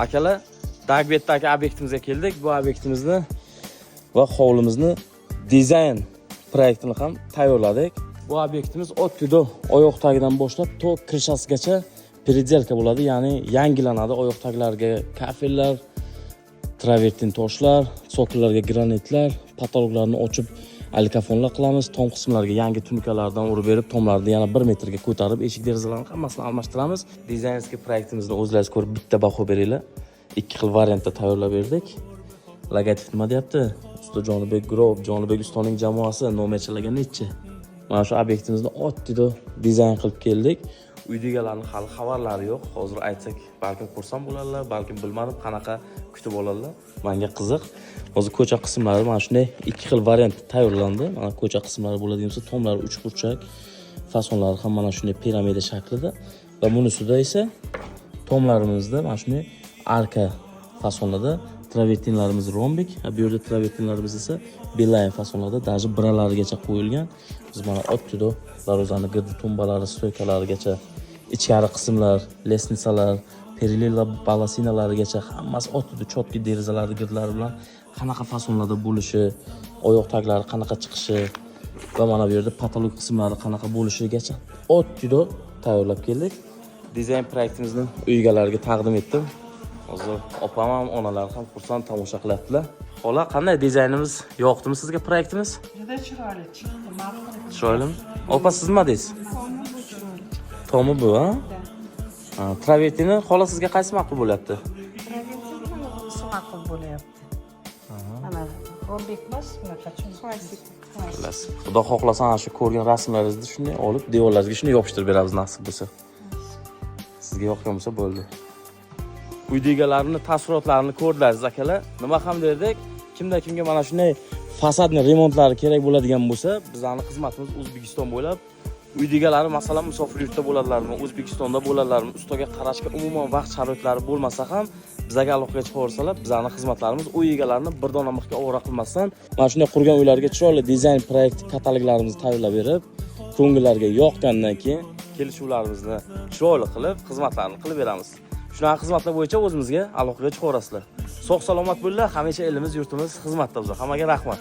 Akalar, Dagbetdagi obyektimizga keldik. Bu obyektimizni va hovlimizni dizayn proyektini ham tayyorladik. Bu obyektimiz oddiy oyoq tagidan boshlab to krishasigacha переделка bo'ladi, ya'ni yangilanadi. Oyoq taglariga kafellar, travertin toshlar, sokinlarga granitlar, patologlarni ochib alkafonlar qilamiz. Tom qismlariga yangi tunikalardan urib berib, tomlarni yana 1 metrga ko'tarib, eshik derazalarni hammasini almashtiramiz. Dizaynskiy proyektimizni o'zlaringiz ko'rib bitta baho beringlar. 2 xil variantda tayyorlab berdik. Logotip nima deyapti? Usta Jonibek Group, Jonibek ustoning jamoasi nomerchilarga nechi? Mana shu obyektimizni oddiy dizayn qilib keldik. Uyda egalarning hali xabarlari yo'q. Hozir aytsak, balkim xursand bo'larlar, balkim bilmadim qanaqa kutib oladilar. Menga qiziq. Hozir ko'cha qismlari mana shunday 2 xil variant tayyorlandi. Mana ko'cha qismlari bo'ladigan bo'lsa, tomlari 3 burchak, fasonlari ham mana shunday piramida shaklida va bunisida esa tomlarimizda mana shunday arka fasonlarda, travertinlarimiz rombik, bu yerda travertinlarimiz esa beeline fasonlarda, даже biralarigacha qo'yilgan. Biz mana oddiy darvozani girdi tumbalari, stoykalarigacha, ichkari qismlar, lesnitsalar, perilla balasinalarigacha hammasi oddiy chotki derazalarning girdlari bilan qanaqa fasonlarda bo'lishi, oyoq taglari qanaqa chiqishi va mana bu yerda patolog qismlari qanaqa bo'lishigacha oddiy tayyorlab keldik. Dizayn proyektimizni uy egalariga taqdim etdim. Hozir opam ham, onalar ham xursand tomosha qilyaptilar. Xola, qanday dizaynimiz yoqdimi sizga proyektimiz? Juda chiroyli chiqdi, ma'qul. Chiroylimi? Opa, siz nima deysiz? Tomi bu, ha? Travertini xola sizga qaysi ma'qul bo'lyapti? Travertin ma'qul bo'lyapti. Mana rombik emas, bunaqa klassik. Xudo xohlasa ana shu ko'rgan rasmlaringizni shunday olib, devorlarga shunday yopishtirib beramiz nasib bo'lsa. Sizga yoqgan bo'lsa bo'ldi. Uyda egalarini taassurotlarini ko'rdingiz akalar. Nima ham derdik? Kimda-kimga mana shunday fasadni remontlari kerak bo'ladigan bo'lsa, bizning xizmatimiz O'zbekiston bo'ylab. Uyda egalari masalan musofir yurtda bo'ladilarmi, O'zbekistonda bo'ladilarmi, ustaga qarashga umuman vaqt sharoitlari bo'lmasa ham bizga aloqaga chiqaversalar, bizning xizmatlarimiz uy egalarini bir dona mixga ovora qilmasdan, mana shunday qurgan uylarga chiroyli dizayn proyekt kataloglarimizni tayyorlab berib, ko'ngillarga yoqqandan keyin kelishuvlarimizni chiroyli qilib, xizmatlarni qilib beramiz. Shunaqa xizmatlar bo'yicha o'zimizga aloqaga chiqaverasizlar. Sog' salomat bo'linglar, hamisha elimiz, yurtimiz xizmatda bizlar. Hammaga rahmat.